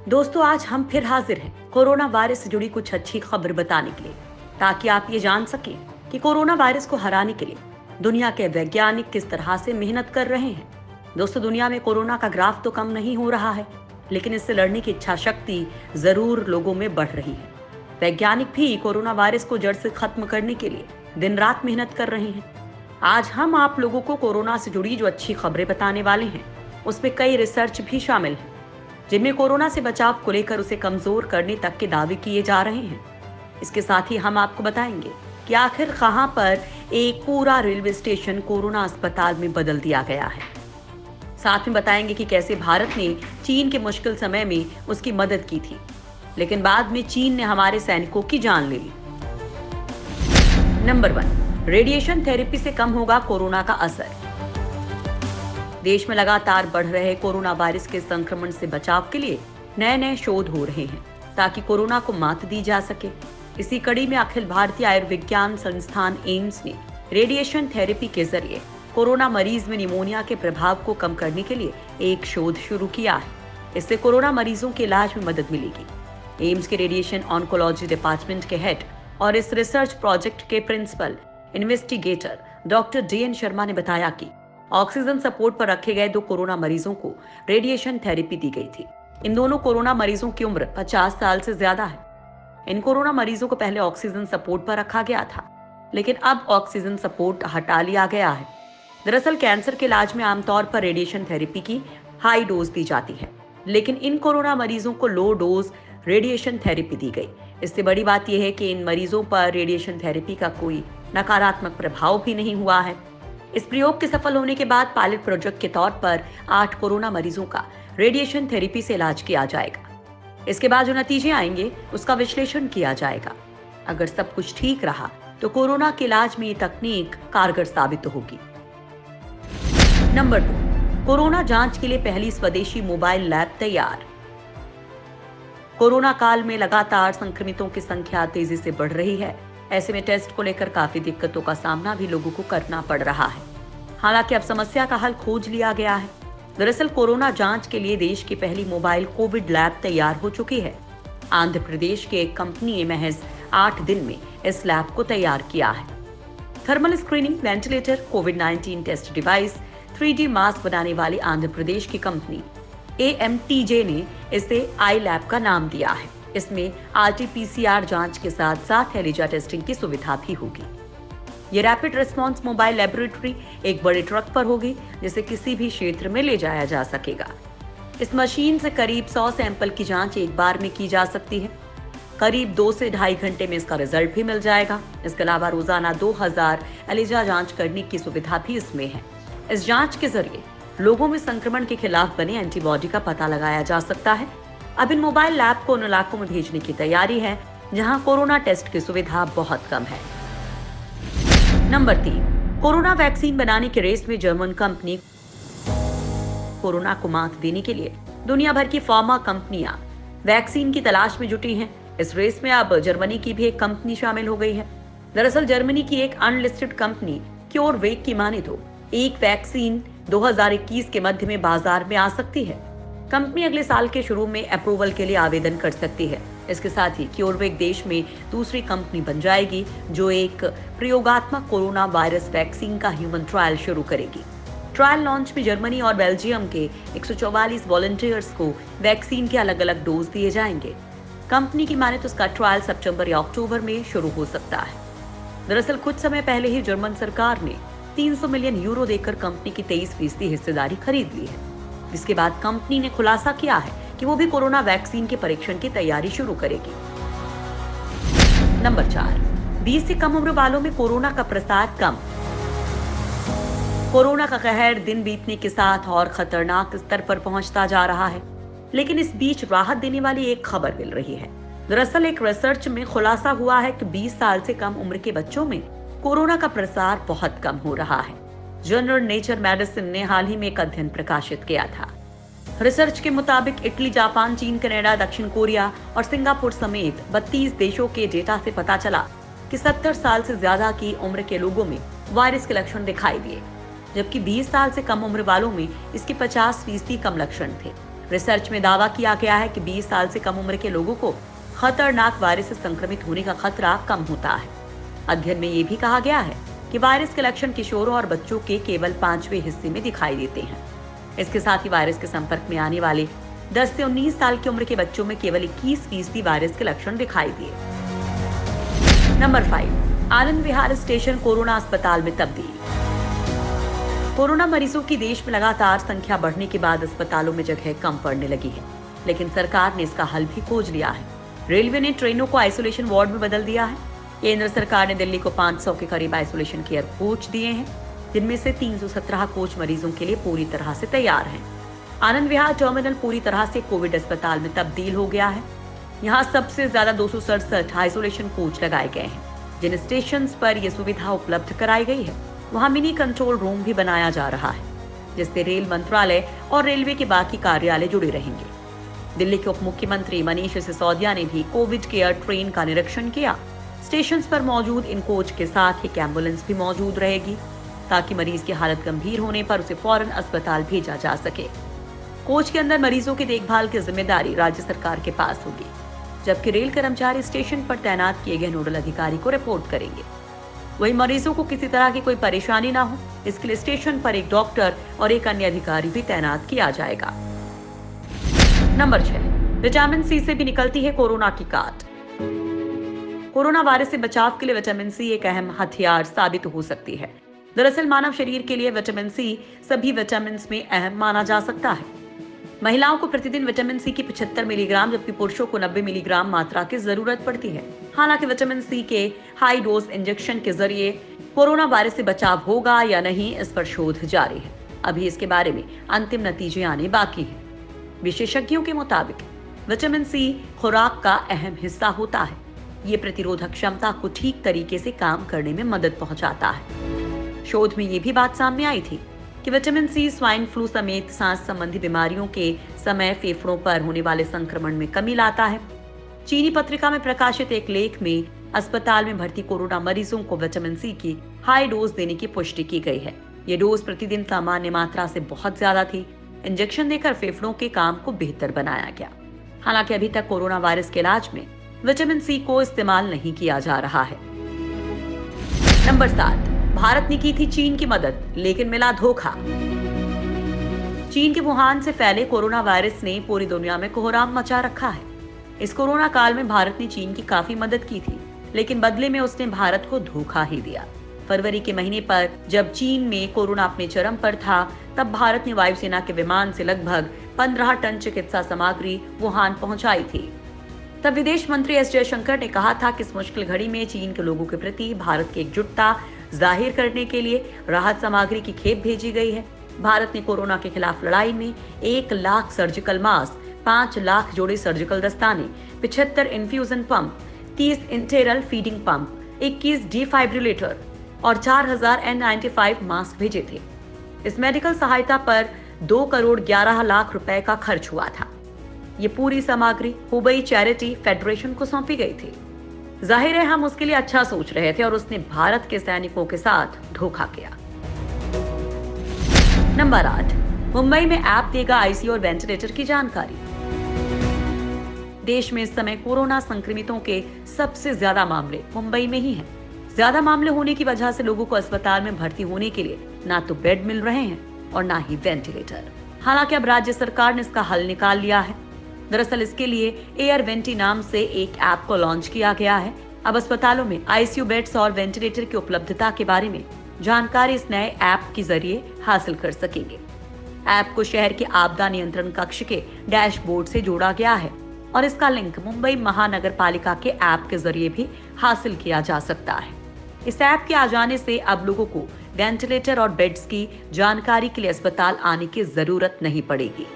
दोस्तों, आज हम फिर हाजिर हैं कोरोना वायरस से जुड़ी कुछ अच्छी खबर बताने के लिए, ताकि आप ये जान सकें कि कोरोना वायरस को हराने के लिए दुनिया के वैज्ञानिक किस तरह से मेहनत कर रहे हैं। दोस्तों, दुनिया में कोरोना का ग्राफ तो कम नहीं हो रहा है, लेकिन इससे लड़ने की इच्छा शक्ति जरूर लोगों में बढ़ रही है। वैज्ञानिक भी कोरोना वायरस को जड़ से खत्म करने के लिए दिन रात मेहनत कर रहे हैं। आज हम आप लोगों को कोरोना से जुड़ी जो अच्छी खबरें बताने वाले हैं, उसमें कई रिसर्च भी शामिल हैं, जिनमें कोरोना से बचाव को लेकर उसे कमजोर करने तक के दावे किए जा रहे हैं। इसके साथ ही हम आपको बताएंगे कि आखिर कहां पर एक पूरा रेलवे स्टेशन कोरोना अस्पताल में बदल दिया गया है। साथ में बताएंगे कि कैसे भारत ने चीन के मुश्किल समय में उसकी मदद की थी, लेकिन बाद में चीन ने हमारे सैनिकों की जान ले ली। नंबर 1, रेडिएशन थेरेपी से कम होगा कोरोना का असर। देश में लगातार बढ़ रहे कोरोना वायरस के संक्रमण से बचाव के लिए नए नए शोध हो रहे हैं, ताकि कोरोना को मात दी जा सके। इसी कड़ी में अखिल भारतीय आयुर्विज्ञान संस्थान एम्स ने रेडिएशन थेरेपी के जरिए कोरोना मरीज में निमोनिया के प्रभाव को कम करने के लिए एक शोध शुरू किया है। इससे कोरोना मरीजों के इलाज में मदद मिलेगी। एम्स के रेडिएशन ऑन्कोलॉजी डिपार्टमेंट के हेड और इस रिसर्च प्रोजेक्ट के principal investigator doctor DN Sharma ने बताया कि ऑक्सीजन सपोर्ट पर रखे गए 2 कोरोना मरीजों को रेडिएशन थेरेपी दी गई थी। इन दोनों कोरोना मरीजों की उम्र 50 साल से ज्यादा है। इन कोरोना मरीजों को पहले ऑक्सीजन सपोर्ट पर रखा गया था, लेकिन अब ऑक्सीजन सपोर्ट हटा लिया गया है। दरअसल कैंसर के इलाज में आमतौर पर रेडिएशन थेरेपी की हाई डोज दी जाती है, लेकिन इन कोरोना मरीजों को लो डोज रेडिएशन थेरेपी दी गई। इससे बड़ी बात यह है कि इन मरीजों पर रेडिएशन थेरेपी का कोई नकारात्मक प्रभाव भी नहीं हुआ है। इस प्रयोग के सफल होने के बाद पायलट प्रोजेक्ट के तौर पर 8 कोरोना मरीजों का रेडिएशन थेरेपी से इलाज किया जाएगा। इसके बाद जो नतीजे आएंगे उसका विश्लेषण किया जाएगा। अगर सब कुछ ठीक रहा तो कोरोना के इलाज में ये तकनीक कारगर साबित होगी। नंबर 2, कोरोना जांच के लिए पहली स्वदेशी मोबाइल लैब तैयार। कोरोना काल में लगातार संक्रमितों की संख्या तेजी से बढ़ रही है। ऐसे में टेस्ट को लेकर काफी दिक्कतों का सामना भी लोगों को करना पड़ रहा है। हालांकि अब समस्या का हल खोज लिया गया है। दरअसल कोरोना जांच के लिए देश की पहली मोबाइल कोविड लैब तैयार हो चुकी है। आंध्र प्रदेश की एक कंपनी ने महज 8 दिन में इस लैब को तैयार किया है। थर्मल स्क्रीनिंग, वेंटिलेटर, कोविड-19 टेस्ट डिवाइस, 3D मास्क बनाने वाली आंध्र प्रदेश की कंपनी AMTJ ने इसे आई लैब का नाम दिया है। इसमें RT-PCR जांच के साथ साथ एलिजा टेस्टिंग की सुविधा भी होगी। ये रैपिड रिस्पांस मोबाइल लेबोरेटरी एक बड़े ट्रक पर होगी, जिसे किसी भी क्षेत्र में ले जाया जा सकेगा। इस मशीन से करीब 100 सैंपल की जांच एक बार में की जा सकती है। करीब 2 से ढाई घंटे में इसका रिजल्ट भी मिल जाएगा। इसके अलावा रोजाना 2000 एलिजा जांच करने की सुविधा भी इसमें है। इस जांच के जरिए लोगों में संक्रमण के खिलाफ बने एंटीबॉडी का पता लगाया जा सकता है। अब इन मोबाइल लैब को उन इलाकों में भेजने की तैयारी है जहां कोरोना टेस्ट की सुविधा बहुत कम है। नंबर 3, कोरोना वैक्सीन बनाने की रेस में जर्मन कंपनी। कोरोना को मात देने के लिए दुनिया भर की फार्मा कंपनियां वैक्सीन की तलाश में जुटी हैं। इस रेस में अब जर्मनी की भी एक कंपनी शामिल हो गई है। दरअसल जर्मनी की एक अनलिस्टेड कंपनी क्योरवेक की माने तो एक वैक्सीन 2021 के मध्य में बाजार में आ सकती है। कंपनी अगले साल के शुरू में अप्रूवल के लिए आवेदन कर सकती है। इसके साथ ही क्योरवेक देश में दूसरी कंपनी बन जाएगी जो एक प्रयोगात्मक कोरोना वायरस वैक्सीन का ह्यूमन ट्रायल शुरू करेगी। ट्रायल लॉन्च में जर्मनी और बेल्जियम के 144 वॉलंटियर्स को वैक्सीन के अलग अलग डोज दिए जाएंगे। कंपनी की माने तो इसका ट्रायल सितंबर या अक्टूबर में शुरू हो सकता है। दरअसल कुछ समय पहले ही जर्मन सरकार ने 300 मिलियन यूरो देकर कंपनी की 23% हिस्सेदारी खरीद ली है। इसके बाद कंपनी ने खुलासा किया है कि वो भी कोरोना वैक्सीन के परीक्षण की तैयारी शुरू करेगी। नंबर 4, 20 से कम उम्र वालों में कोरोना का प्रसार कम। कोरोना का कहर दिन बीतने के साथ और खतरनाक स्तर पर पहुंचता जा रहा है, लेकिन इस बीच राहत देने वाली एक खबर मिल रही है। दरअसल एक रिसर्च में खुलासा हुआ है कि 20 साल से कम उम्र के बच्चों में कोरोना का प्रसार बहुत कम हो रहा है। जर्नल नेचर मेडिसिन ने हाल ही में एक अध्ययन प्रकाशित किया था। रिसर्च के मुताबिक इटली, जापान, चीन, कनाडा, दक्षिण कोरिया और सिंगापुर समेत 32 देशों के डेटा से पता चला कि 70 साल से ज्यादा की उम्र के लोगों में वायरस के लक्षण दिखाई दिए, जबकि 20 साल से कम उम्र वालों में इसके 50% कम लक्षण थे। रिसर्च में दावा किया गया है कि 20 साल से कम उम्र के लोगों को खतरनाक वायरस से संक्रमित होने का खतरा कम होता है। अध्ययन में ये भी कहा गया है कि वायरस के लक्षण किशोरों और बच्चों के केवल 5वें हिस्से में दिखाई देते हैं। इसके साथ ही वायरस के संपर्क में आने वाले 10 से 19 साल की उम्र के बच्चों में केवल 21% वायरस के लक्षण दिखाई दिए। Number 5, Anand Vihar station corona अस्पताल में तब्दील। कोरोना मरीजों की देश में लगातार संख्या बढ़ने के बाद अस्पतालों में जगह कम पड़ने लगी है, लेकिन सरकार ने इसका हल भी खोज लिया है। रेलवे ने ट्रेनों को आइसोलेशन वार्ड में बदल दिया है। केंद्र सरकार ने दिल्ली को 500 के करीब आइसोलेशन केयर कोच दिए हैं, जिनमें से 317 कोच मरीजों के लिए पूरी तरह से तैयार हैं। आनंद विहार टर्मिनल पूरी तरह से कोविड अस्पताल में तब्दील हो गया है। यहाँ सबसे ज्यादा 267 आइसोलेशन कोच लगाए गए हैं। जिन स्टेशन पर यह सुविधा उपलब्ध कराई गई है, वहाँ मिनी कंट्रोल रूम भी बनाया जा रहा है, जिससे रेल मंत्रालय और रेलवे के बाकी कार्यालय जुड़े रहेंगे। दिल्ली के उप मुख्यमंत्री मनीष सिसोदिया ने भी कोविड केयर ट्रेन का निरीक्षण किया। स्टेशन पर मौजूद इन कोच के साथ एक एम्बुलेंस भी मौजूद रहेगी, ताकि मरीज की हालत गंभीर होने पर उसे फौरन अस्पताल भेजा जा सके। कोच के अंदर मरीजों की देखभाल की जिम्मेदारी राज्य सरकार के पास होगी, जबकि रेल कर्मचारी स्टेशन पर तैनात किए गए नोडल अधिकारी को रिपोर्ट करेंगे। वहीं मरीजों को किसी तरह की कोई परेशानी ना हो, इसके लिए स्टेशन पर एक डॉक्टर और एक अन्य अधिकारी भी तैनात किया जाएगा। नंबर 6, विटामिन सी से भी निकलती है कोरोना की काट। कोरोना वायरस से बचाव के लिए विटामिन सी एक अहम हथियार साबित हो सकती है। दरअसल मानव शरीर के लिए विटामिन सी सभी विटामिन में अहम माना जा सकता है। महिलाओं को प्रतिदिन विटामिन सी की 75 मिलीग्राम, जबकि पुरुषों को 90 मिलीग्राम मात्रा की जरूरत पड़ती है। हालांकि विटामिन सी के हाई डोज इंजेक्शन के जरिए कोरोना वायरस से बचाव होगा या नहीं, इस पर शोध जारी है। अभी इसके बारे में अंतिम नतीजे आने बाकी है। विशेषज्ञों के मुताबिक विटामिन सी खुराक का अहम हिस्सा होता है। ये प्रतिरोधक क्षमता को ठीक तरीके से काम करने में मदद पहुंचाता है। शोध में ये भी बात सामने आई थी कि विटामिन सी स्वाइन फ्लू समेत सांस संबंधी बीमारियों के समय फेफड़ों पर होने वाले संक्रमण में कमी लाता है। चीनी पत्रिका में प्रकाशित एक लेख में अस्पताल में भर्ती कोरोना मरीजों को विटामिन सी की हाई डोज देने की पुष्टि की गई है। ये डोज प्रतिदिन सामान्य मात्रा से बहुत ज्यादा थी। इंजेक्शन देकर फेफड़ों के काम को बेहतर बनाया गया। हालांकि अभी तक कोरोना वायरस के इलाज में विटामिन सी को इस्तेमाल नहीं किया जा रहा है। नंबर 7, भारत ने की थी चीन की मदद, लेकिन मिला धोखा। चीन के वुहान से फैले कोरोना वायरस ने पूरी दुनिया में कोहराम मचा रखा है। इस कोरोना काल में भारत ने चीन की काफी मदद की थी, लेकिन बदले में उसने भारत को धोखा ही दिया। फरवरी के महीने पर जब चीन में कोरोना अपने चरम पर था, तब भारत ने वायुसेना के विमान से लगभग 15 टन चिकित्सा सामग्री वुहान पहुंचाई थी। तब विदेश मंत्री एस जयशंकर ने कहा था कि इस मुश्किल घड़ी में चीन के लोगों के प्रति भारत की एकजुटता जाहिर करने के लिए राहत सामग्री की खेप भेजी गई है। भारत ने कोरोना के खिलाफ लड़ाई में 1 लाख सर्जिकल मास्क, 5 लाख जोड़े सर्जिकल दस्ताने, 75 infusion pump, 30 enteral feeding pump, 21 defibrillator और 4000 N95 मास्क भेजे थे। इस मेडिकल सहायता पर 2 करोड़ 11 लाख रुपए का खर्च हुआ था। ये पूरी सामग्री हुबई चैरिटी फेडरेशन को सौंपी गई थी। जाहिर है हम उसके लिए अच्छा सोच रहे थे और उसने भारत के सैनिकों के साथ धोखा किया। नंबर 8, मुंबई में ऐप देगा आईसीयू और वेंटिलेटर की जानकारी। देश में इस समय कोरोना संक्रमितों के सबसे ज्यादा मामले मुंबई में ही हैं। ज्यादा मामले होने की वजह से लोगों को अस्पताल में भर्ती होने के लिए ना तो बेड मिल रहे हैं और ना ही वेंटिलेटर। हालांकि अब राज्य सरकार ने इसका हल निकाल लिया है। दरअसल इसके लिए एयर वेंटी नाम से एक ऐप को लॉन्च किया गया है। अब अस्पतालों में आईसीयू बेड्स और वेंटिलेटर की उपलब्धता के बारे में जानकारी इस नए ऐप के जरिए हासिल कर सकेंगे। ऐप को शहर के आपदा नियंत्रण कक्ष के डैशबोर्ड से जोड़ा गया है और इसका लिंक मुंबई महानगर पालिका के ऐप के जरिए भी हासिल किया जा सकता है। इस ऐप के आ जाने से अब लोगों को वेंटिलेटर और बेड्स की जानकारी के लिए अस्पताल आने की जरूरत नहीं पड़ेगी।